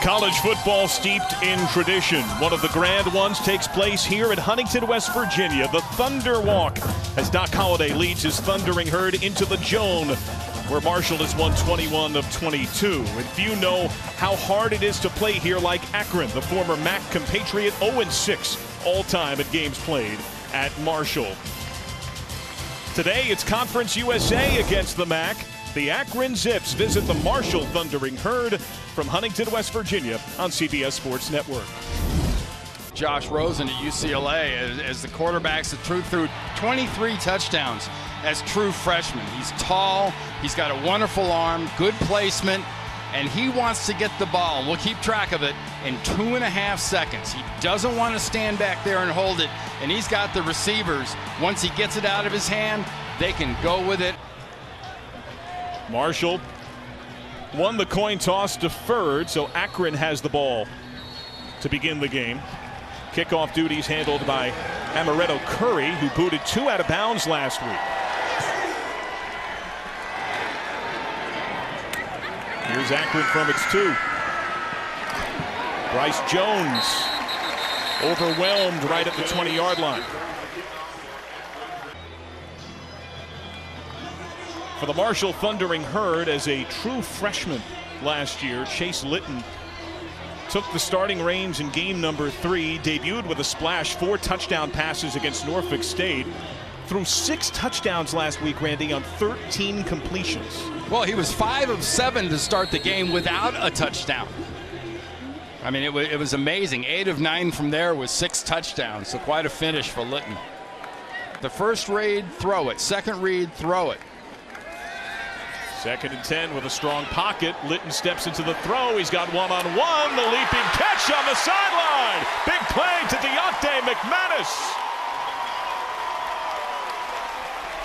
College football steeped in tradition. One of the grand ones takes place here at Huntington, West Virginia. The Thunder Walk, as Doc Holliday leads his thundering herd into the Joan, where Marshall has won 21 of 22. And few know how hard it is to play here like Akron, the former MAC compatriot, 0-6 all-time at games played at Marshall. Today it's Conference USA against the MAC. The Akron Zips visit the Marshall Thundering Herd from Huntington, West Virginia on CBS Sports Network. Josh Rosen at UCLA as the quarterback's through 23 touchdowns as true freshman. He's tall, he's got a wonderful arm, good placement, and he wants to get the ball. We'll keep track of it in 2.5 seconds. He doesn't want to stand back there and hold it, and he's got the receivers. Once he gets it out of his hand, they can go with it. Marshall won the coin toss, deferred, so Akron has the ball to begin the game. Kickoff duties handled by Amaretto Curry, who booted 2 out of bounds last week. Here's Akron from its 2. Bryce Jones overwhelmed right at the 20-yard line. For the Marshall Thundering Herd, as a true freshman last year, Chase Litton took the starting reins in game number 3, debuted with a splash, 4 touchdown passes against Norfolk State, threw 6 touchdowns last week, Randy, on 13 completions. Well, he was 5 of 7 to start the game without a touchdown. I mean, it was amazing. 8 of 9 from there with 6 touchdowns, so quite a finish for Litton. The first read, throw it. Second read, throw it. 2nd and 10 with a strong pocket. Litton steps into the throw. He's got one-on-one. The leaping catch on the sideline. Big play to Deontay McManus.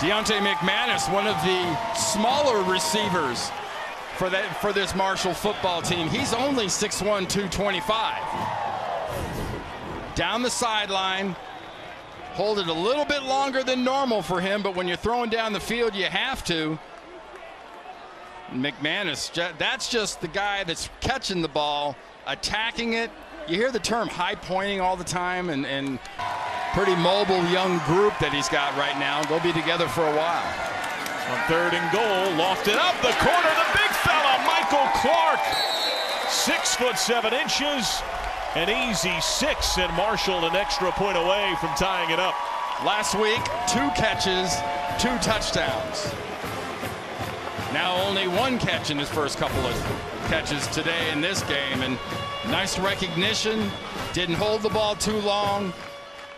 Deontay McManus, one of the smaller receivers for this Marshall football team. He's only 6'1", 225. Down the sideline. Hold it a little bit longer than normal for him, but when you're throwing down the field, you have to. McManus, that's just the guy that's catching the ball, attacking it. You hear the term high pointing all the time, and pretty mobile young group that he's got right now. They'll be together for a while. On 3rd and goal, lofted up the corner, the big fella, Michael Clark. 6'7", an easy 6, and Marshall an extra point away from tying it up. Last week, 2 catches, 2 touchdowns. Now only 1 catch in his first couple of catches today in this game, and nice recognition. Didn't hold the ball too long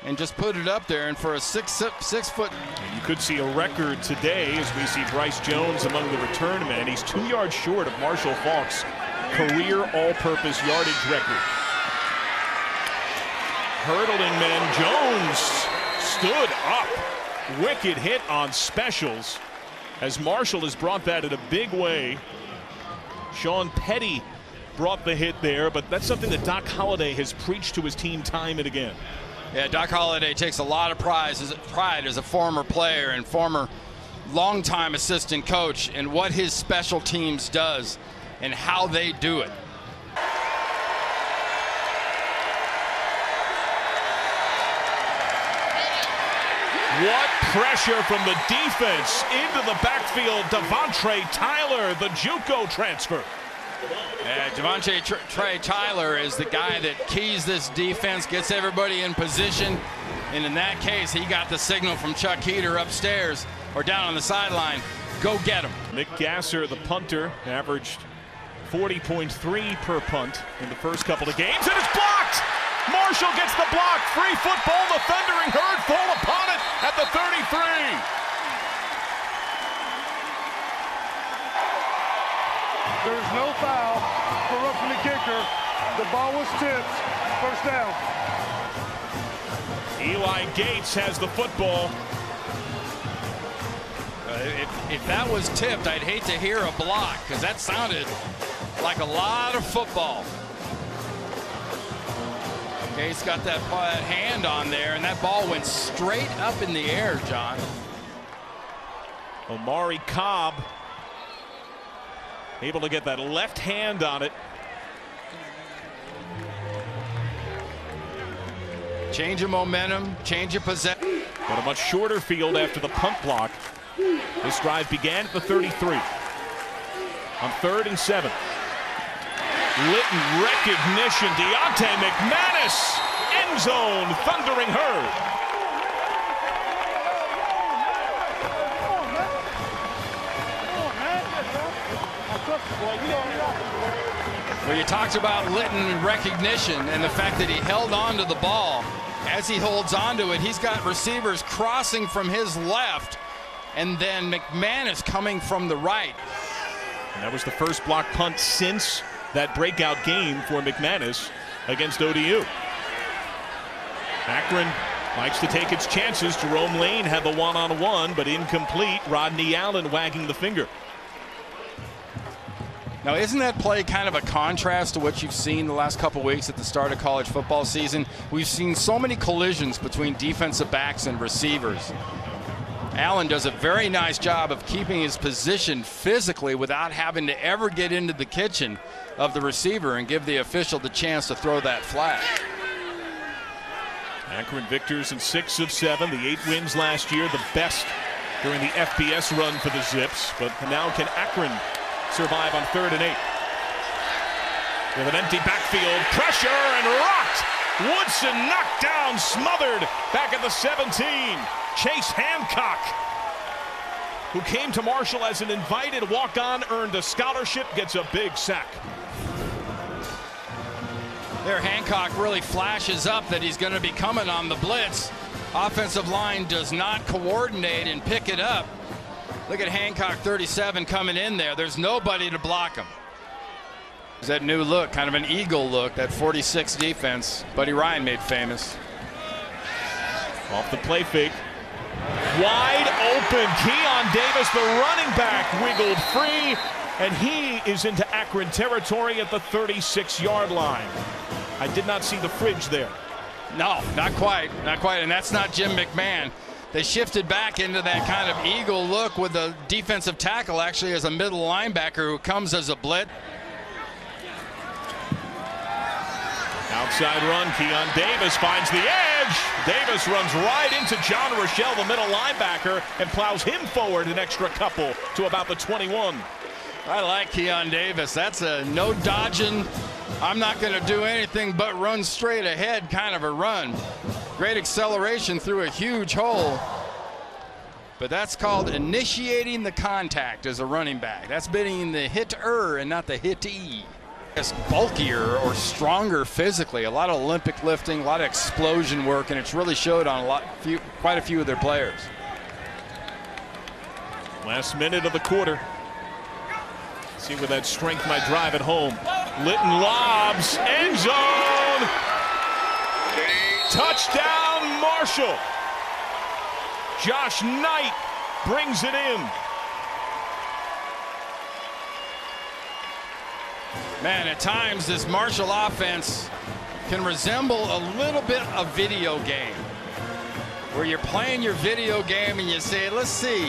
and just put it up there. And for a 6 foot, you could see a record today as we see Bryce Jones among the return men. He's 2 yards short of Marshall Faulk's career all-purpose yardage record. Hurdling men, Jones stood up. Wicked hit on specials, as Marshall has brought that in a big way. Sean Petty brought the hit there, but that's something that Doc Holliday has preached to his team time and again. Yeah, Doc Holliday takes a lot of pride as a former player and former longtime assistant coach in what his special teams does and how they do it. What pressure from the defense into the backfield. Devontre Tyler, the JUCO transfer. Devontre Tyler is the guy that keys this defense, gets everybody in position. And in that case, he got the signal from Chuck Heater upstairs or down on the sideline. Go get him. Nick Gasser, the punter, averaged 40.3 per punt in the first couple of games, and it's blocked! Marshall gets the block. Free football. The Thundering Herd fall upon it at the 33. There's no foul for roughing the kicker. The ball was tipped. First down. Eli Gates has the football. If that was tipped, I'd hate to hear a block, because that sounded like a lot of football. Gates got that hand on there, and that ball went straight up in the air, John. Omari Cobb able to get that left hand on it. Change of momentum, change of possession. But a much shorter field after the punt block. This drive began at the 33. On 3rd and 7. Litton recognition. Deontay McManus. End zone. Thundering Herd. Well, you talked about Litton and recognition and the fact that he held on to the ball. As he holds on to it, he's got receivers crossing from his left, and then McManus coming from the right. And that was the first block punt since that breakout game for McManus against ODU. Akron likes to take its chances. Jerome Lane had the one-on-one, but incomplete. Rodney Allen wagging the finger. Now, isn't that play kind of a contrast to what you've seen the last couple weeks at the start of college football season? We've seen so many collisions between defensive backs and receivers. Allen does a very nice job of keeping his position physically without having to ever get into the kitchen of the receiver and give the official the chance to throw that flag. Akron victors in 6 of 7, the 8 wins last year, the best during the FBS run for the Zips. But now can Akron survive on 3rd and 8? With an empty backfield, pressure and rocked. Woodson knocked down, smothered back at the 17. Chase Hancock, who came to Marshall as an invited walk-on, earned a scholarship, gets a big sack. There, Hancock really flashes up that he's going to be coming on the blitz. Offensive line does not coordinate and pick it up. Look at Hancock, 37, coming in there. There's nobody to block him. There's that new look, kind of an eagle look, that 46 defense Buddy Ryan made famous. Off the play fake. Wide open. Keon Davis, the running back, wiggled free, and he is into Akron territory at the 36-yard line. I did not see the fridge there. No, not quite. Not quite. And that's not Jim McMahon. They shifted back into that kind of eagle look with the defensive tackle actually as a middle linebacker who comes as a blitz. Outside run, Keon Davis finds the edge. Davis runs right into John Rochelle, the middle linebacker, and plows him forward an extra couple to about the 21. I like Keon Davis. That's a no dodging, I'm not going to do anything but run straight ahead kind of a run. Great acceleration through a huge hole. But that's called initiating the contact as a running back. That's being the hitter and not the hittee. It's bulkier or stronger physically. A lot of Olympic lifting, a lot of explosion work, and it's really showed on quite a few of their players. Last minute of the quarter. See where that strength might drive it home. Litton lobs, end zone. Touchdown, Marshall. Josh Knight brings it in. Man, at times this Marshall offense can resemble a little bit a video game where you're playing your video game and you say, let's see,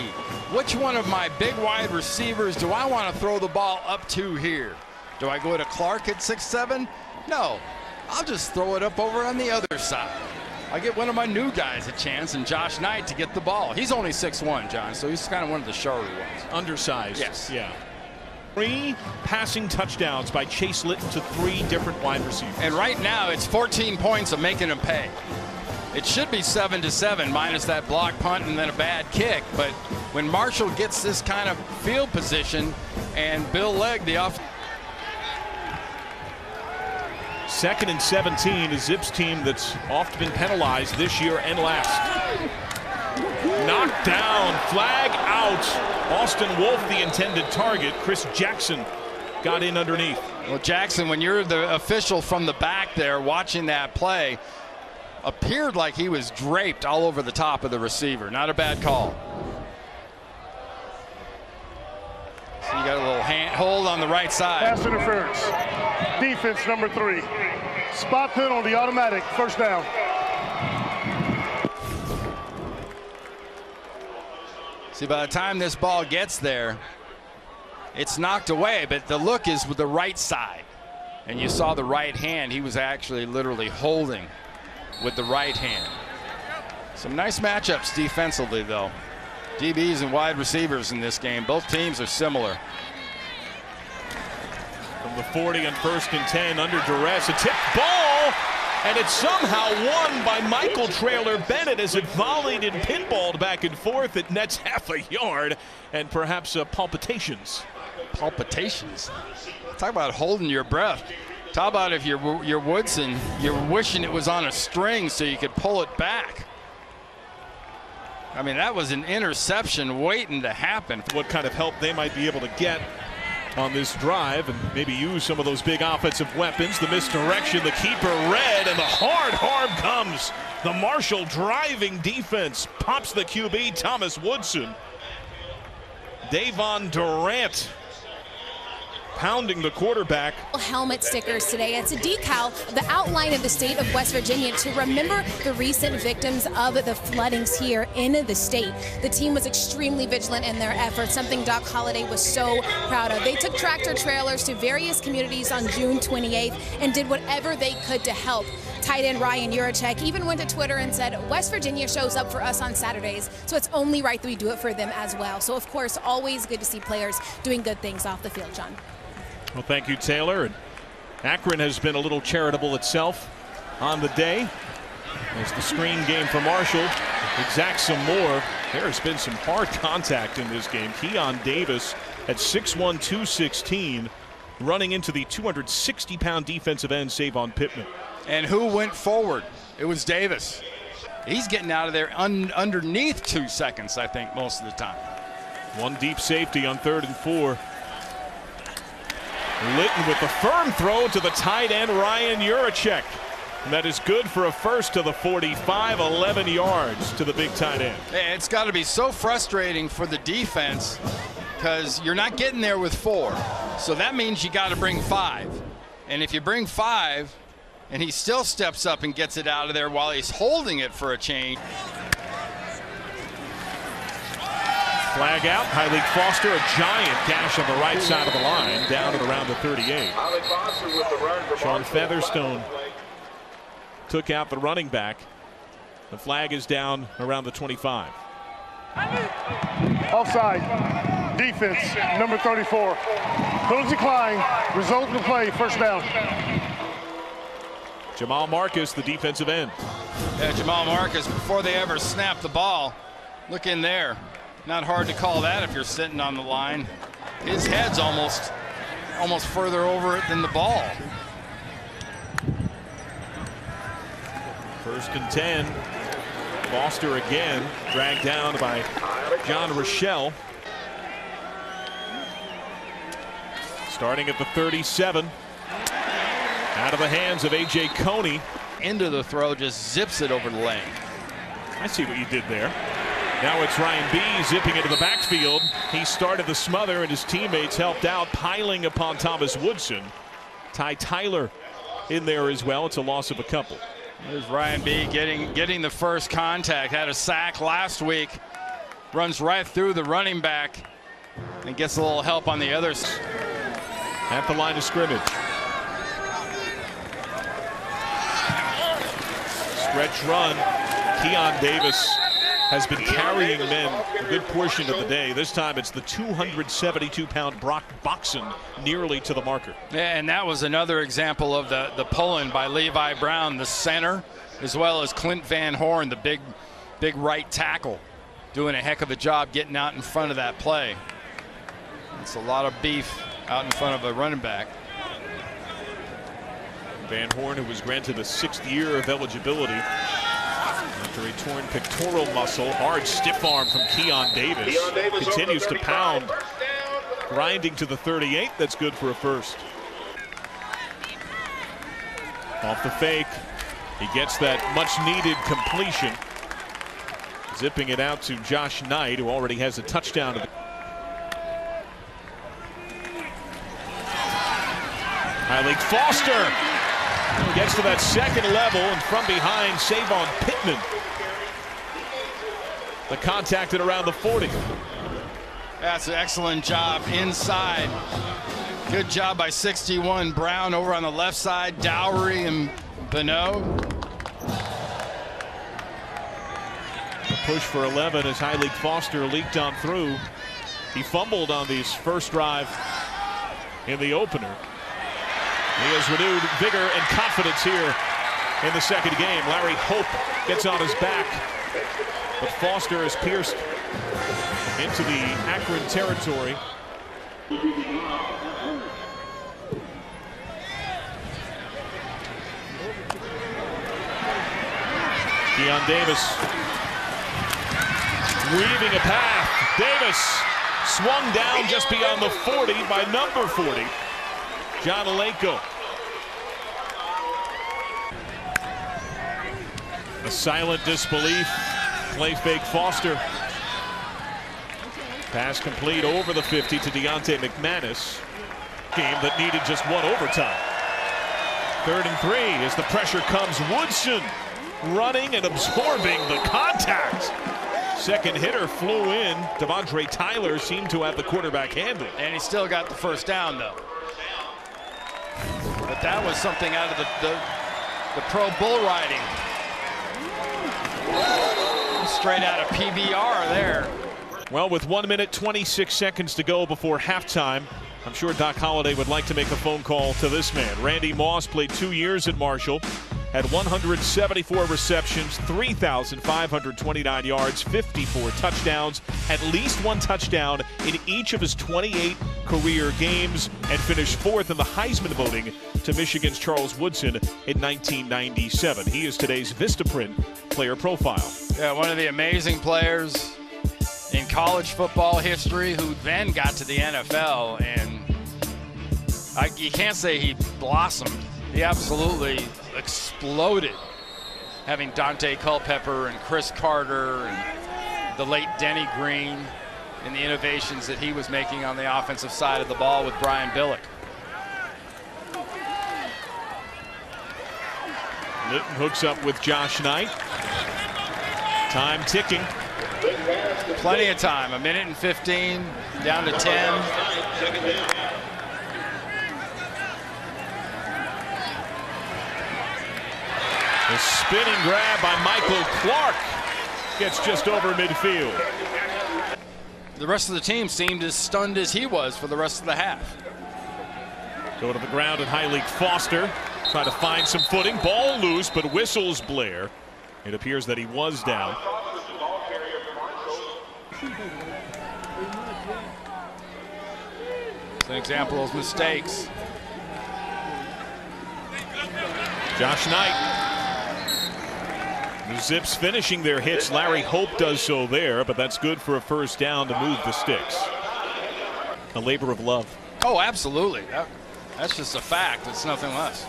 which one of my big wide receivers do I want to throw the ball up to here? Do I go to Clark at 6'7"? No, I'll just throw it up over on the other side. I get one of my new guys a chance, and Josh Knight, to get the ball. He's only 6'1", John, so he's kind of one of the shorter ones. Undersized. Yes. Yeah. 3 passing touchdowns by Chase Litton to 3 different wide receivers. And right now it's 14 points of making him pay. It should be 7-7 minus that block punt and then a bad kick. But when Marshall gets this kind of field position and Bill Legg, the off. 2nd and 17, a Zips team that's often been penalized this year and last. Knocked down, flag out. Austin Wolf, the intended target. Chris Jackson got in underneath. Well, Jackson, when you're the official from the back there watching that play, appeared like he was draped all over the top of the receiver. Not a bad call. So you got a little hand hold on the right side. Pass interference. Defense number 3. Spot penalty, automatic, first down. See, by the time this ball gets there, it's knocked away, but the look is with the right side. And you saw the right hand. He was actually literally holding with the right hand. Some nice matchups defensively, though. DBs and wide receivers in this game. Both teams are similar. From the 40 on 1st and 10, under duress, a tipped ball, and it's somehow won by Michael Traylor Bennett as it volleyed and pinballed back and forth. It nets half a yard, and perhaps palpitations. Palpitations. Talk about holding your breath. Talk about if you're Woodson, you're wishing it was on a string so you could pull it back. I mean, that was an interception waiting to happen. What kind of help they might be able to get on this drive and maybe use some of those big offensive weapons. The misdirection, the keeper read, and the hard comes. The Marshall driving defense pops the QB, Thomas Woodson. Davon Durant pounding the quarterback. Helmet stickers today. It's a decal, the outline of the state of West Virginia to remember the recent victims of the floodings here in the state. The team was extremely vigilant in their efforts, something Doc Holliday was so proud of. They took tractor trailers to various communities on June 28th and did whatever they could to help. Tight end Ryan Juracek even went to Twitter and said, West Virginia shows up for us on Saturdays, so it's only right that we do it for them as well. So, of course, always good to see players doing good things off the field, John. Well, thank you, Taylor. And Akron has been a little charitable itself on the day as the screen game for Marshall exacts some more. There has been some hard contact in this game. Keon Davis at 6'1", 216, running into the 260-pound defensive end, Savon Pittman. And who went forward? It was Davis. He's getting out of there underneath 2 seconds, I think, most of the time. One deep safety on 3rd and 4. Litton with the firm throw to the tight end, Ryan Juracek. And that is good for a first to the 45, 11 yards to the big tight end. It's got to be so frustrating for the defense because you're not getting there with 4. So that means you got to bring 5. And if you bring 5 and he still steps up and gets it out of there while he's holding it for a change. Flag out. Tyleek Foster, a giant gash on the right side of the line, down at around the 38. Sean Featherstone took out the running back. The flag is down around the 25. Offside. Defense, number 34. Penalty decline. Result of the play, first down. Jamal Marcus, the defensive end. Yeah, Jamal Marcus, before they ever snap the ball, look in there. Not hard to call that if you're sitting on the line. His head's almost further over it than the ball. 1st and 10. Foster again, dragged down by John Rochelle. Starting at the 37. Out of the hands of A.J. Coney. Into the throw, just zips it over the lane. I see what you did there. Now it's Ryan B. zipping into the backfield. He started the smother and his teammates helped out, piling upon Thomas Woodson. Ty Tyler in there as well. It's a loss of a couple. There's Ryan B. getting the first contact. Had a sack last week. Runs right through the running back and gets a little help on the other side. At the line of scrimmage. Stretch run. Keon Davis has been carrying men a good portion of the day. This time it's the 272-pound Brock Boxon nearly to the marker. Yeah, and that was another example of the pulling by Levi Brown, the center, as well as Clint Van Horn, the big right tackle, doing a heck of a job getting out in front of that play. It's a lot of beef out in front of a running back. Van Horn, who was granted a 6th year of eligibility after a torn pectoral muscle. Hard stiff arm from Keon Davis. Continues to pound. Grinding to the 38. That's good for a first. Off the fake. He gets that much needed completion. Zipping it out to Josh Knight, who already has a touchdown. Tyleek Foster gets to that second level, and from behind, Savon Pittman. The contact at around the 40. That's an excellent job inside. Good job by 61 Brown over on the left side. Dowry and Bonneau. push for 11 as Highleek Foster leaked on through. He fumbled on these first drive in the opener. He has renewed vigor and confidence here in the second game. Larry Hope gets on his back, but Foster is pierced into the Akron territory. Keon Davis weaving a path. Davis swung down just beyond the 40 by number 40, John Alenko. A silent disbelief. Play fake Foster. Pass complete over the 50 to Deontay McManus. Game that needed just one overtime. 3rd and 3 as the pressure comes. Woodson running and absorbing the contact. Second hitter flew in. Devondre Tyler seemed to have the quarterback handled. And he still got the first down, though. But that was something out of the pro bull riding. Straight out of PBR there. Well, with 1 minute 26 seconds to go before halftime, I'm sure Doc Holliday would like to make a phone call to this man. Randy Moss played 2 years at Marshall, had 174 receptions, 3,529 yards, 54 touchdowns, at least one touchdown in each of his 28 career games, and finished 4th in the Heisman voting to Michigan's Charles Woodson in 1997. He is today's Vistaprint player profile. Yeah, one of the amazing players in college football history who then got to the NFL, and you can't say he blossomed. He absolutely exploded, having Dante Culpepper and Chris Carter and the late Denny Green and the innovations that he was making on the offensive side of the ball with Brian Billick. Litton hooks up with Josh Knight. Time ticking. Plenty of time, 1 minute and 15, down to 10. The spinning grab by Michael Clark gets just over midfield. The rest of the team seemed as stunned as he was for the rest of the half. Go to the ground and Highleek Foster try to find some footing. Ball loose, but whistles blare. It appears that he was down. It's an example of mistakes. Josh Knight. The Zips finishing their hits. Larry Hope does so there, but that's good for a first down to move the sticks. A labor of love. Oh, absolutely. That's just a fact. It's nothing less.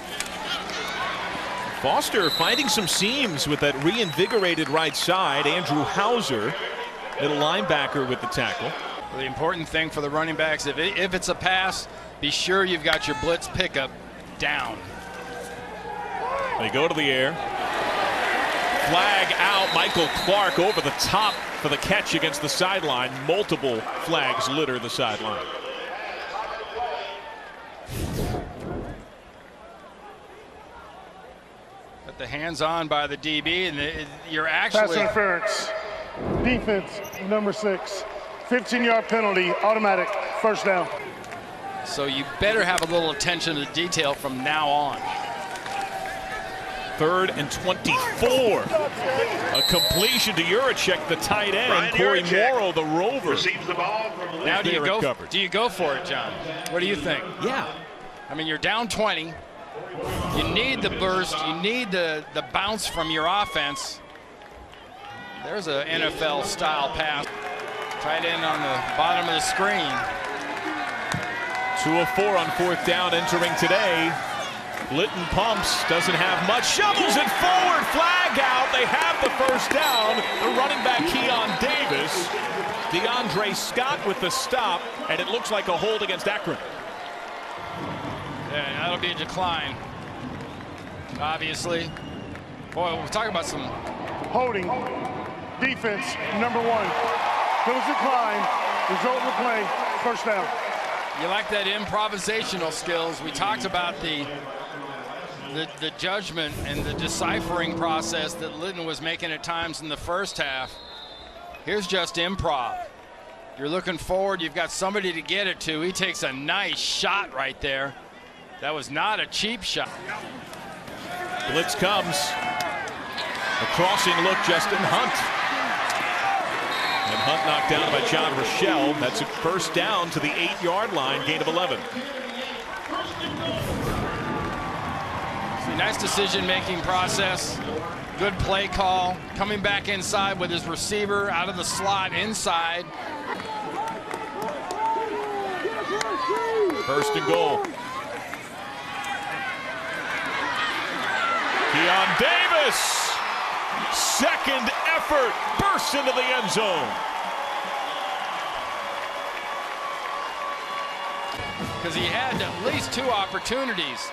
Foster finding some seams with that reinvigorated right side. Andrew Hauser, middle linebacker, with the tackle. The important thing for the running backs, if it's a pass, be sure you've got your blitz pickup down. They go to the air. Flag out. Michael Clark over the top for the catch against the sideline. Multiple flags litter the sideline. Got the hands on by the DB, and you're actually. Pass interference. Defense, number 6. 15-yard penalty, automatic, first down. So you better have a little attention to detail from now on. 3rd and 24. A completion to Yurachek, the tight end. Corey Morrow, the rover. Receives the ball from now do you go for it, John? What do you think? Yeah. I mean, you're down 20. You need the burst. You need the bounce from your offense. There's an NFL-style pass. Tight end on the bottom of the screen. 2 of 4 on 4th down entering today. Litton pumps, doesn't have much, shovels it forward, flag out. They have the first down. The running back Keon Davis. DeAndre Scott with the stop, and it looks like a hold against Akron. Yeah, that'll be a decline. Obviously. Boy, we're talking about some Holding. Defense, number 1. Goes decline. Result of the play, first down. You like that improvisational skills. We talked about the judgment and the deciphering process that Litton was making at times in the first half. Here's just improv. You're looking forward, you've got somebody to get it to. He takes a nice shot right there. That was not a cheap shot. Blitz comes. A crossing look, Justin Hunt. And Hunt knocked down by John Rochelle. That's a first down to the 8-yard line, gain of 11. Nice decision-making process. Good play call. Coming back inside with his receiver out of the slot inside. First and goal. Keon Davis. Second effort. Bursts into the end zone. Because he had at least 2 opportunities.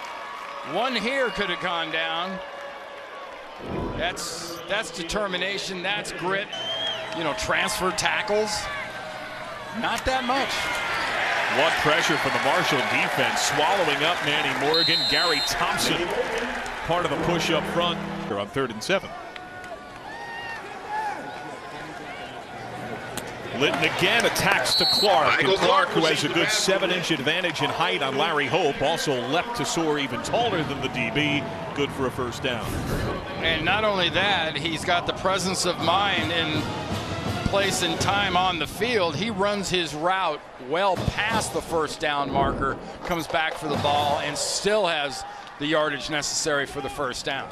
One here could have gone down. That's determination, that's grit. You know, transfer tackles. Not that much. What pressure from the Marshall defense, swallowing up Manny Morgan. Gary Thompson, part of the push up front. They're on 3rd and 7. Litton again attacks to Clark, and Clark, who has a good 7-inch advantage in height on Larry Hope, also leapt to soar even taller than the DB. Good for a first down. And not only that, he's got the presence of mind in place and time on the field. He runs his route well past the first down marker, comes back for the ball, and still has the yardage necessary for the first down,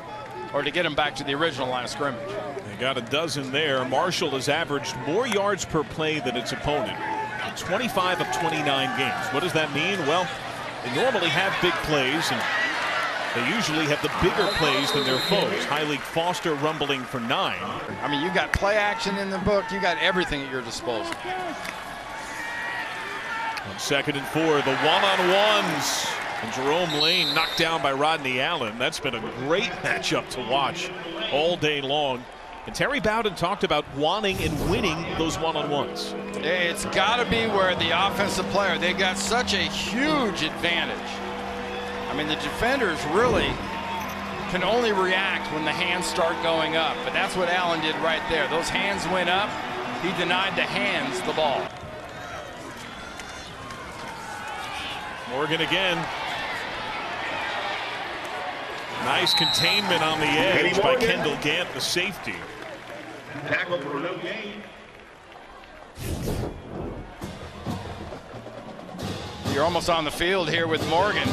or to get him back to the original line of scrimmage. They got a dozen there. Marshall has averaged more yards per play than its opponent in 25 of 29 games. What does that mean? Well, they normally have big plays, and they usually have the bigger plays than their foes. Highleek Foster rumbling for 9. I mean, you got play action in the book. You got everything at your disposal. On 2nd and 4, the one-on-ones. And Jerome Lane knocked down by Rodney Allen. That's been a great matchup to watch all day long. And Terry Bowden talked about wanting and winning those one-on-ones. It's got to be where the offensive player, they got such a huge advantage. I mean, the defenders really can only react when the hands start going up. But that's what Allen did right there. Those hands went up. He denied the hands the ball. Morgan again. Nice containment on the edge by Kendall Gant, the safety. Tackle for no gain. You're almost on the field here with Morgan.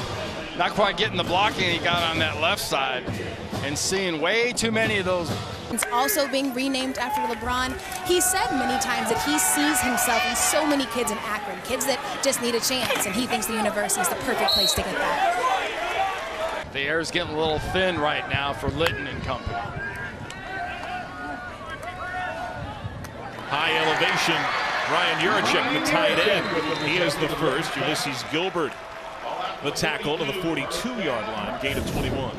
Not quite getting the blocking he got on that left side, and seeing way too many of those. It's also being renamed after LeBron. He said many times that he sees himself in so many kids in Akron, kids that just need a chance, and he thinks the university is the perfect place to get that. The air's getting a little thin right now for Litton and company. High elevation, Ryan Juracek, the tight end. He is the first. Ulysses Gilbert, the tackle to the 42-yard line, gain of 21.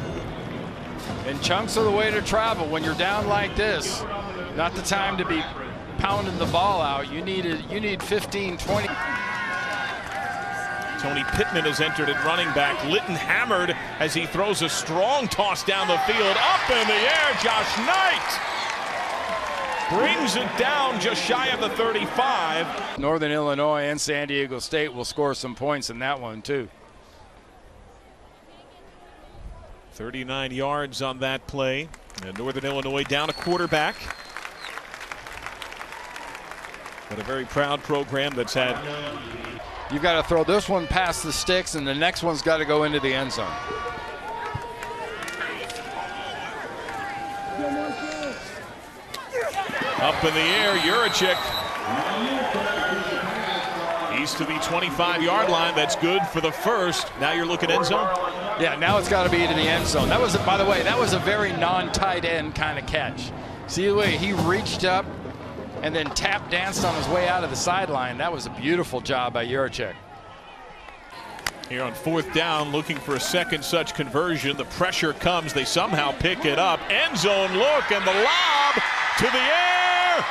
And chunks are the way to travel when you're down like this. Not the time to be pounding the ball out. You need 15, 20. Tony Pittman has entered at running back. Litton hammered as he throws a strong toss down the field. Up in the air, Josh Knight brings it down just shy of the 35. Northern Illinois and San Diego State will score some points in that one too. 39 yards on that play. And Northern Illinois down a quarterback. But a very proud program that's had. You've got to throw this one past the sticks, and the next one's got to go into the end zone. Up in the air, Juracek. He's to the 25-yard line. That's good for the first. Now you're looking end zone? Yeah, now it's got to be to the end zone. That was, by the way, that was a very non-tight end kind of catch. See the way he reached up and then tap danced on his way out of the sideline. That was a beautiful job by Juracek. Here on 4th down, looking for a second such conversion. The pressure comes. They somehow pick it up. End zone look, and the lob to the air.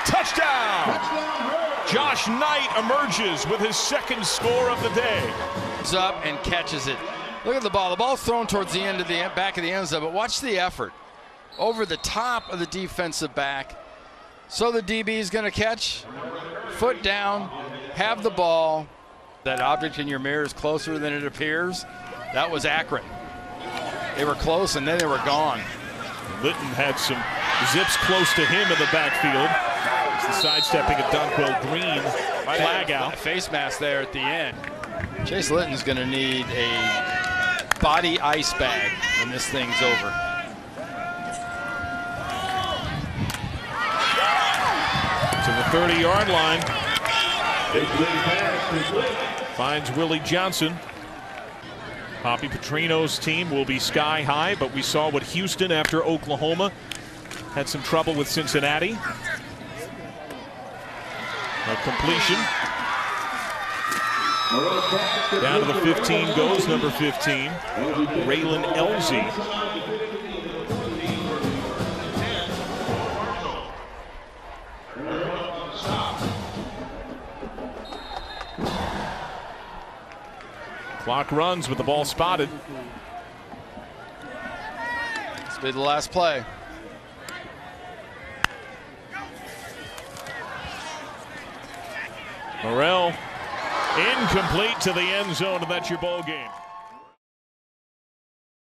Touchdown! Josh Knight emerges with his second score of the day. He's up and catches it. Look at the ball. The ball's thrown towards the end of the back of the end zone, but watch the effort. Over the top of the defensive back. So the DB is going to catch, foot down, have the ball. That object in your mirror is closer than it appears. That was Akron. They were close and then they were gone. Litton had some zips close to him in the backfield. It's the sidestepping of Dunkwell Green. Flag out. Face mask there at the end. Chase Litton's going to need a body ice bag when this thing's over. To the 30-yard line. Finds Willie Johnson. Poppy Petrino's team will be sky high, but we saw what Houston after Oklahoma had some trouble with Cincinnati. A completion. Down to the 15 goes number 15, Raylan Elsie. Clock runs with the ball spotted. This will be the last play. Morrell incomplete to the end zone, and that's your ball game.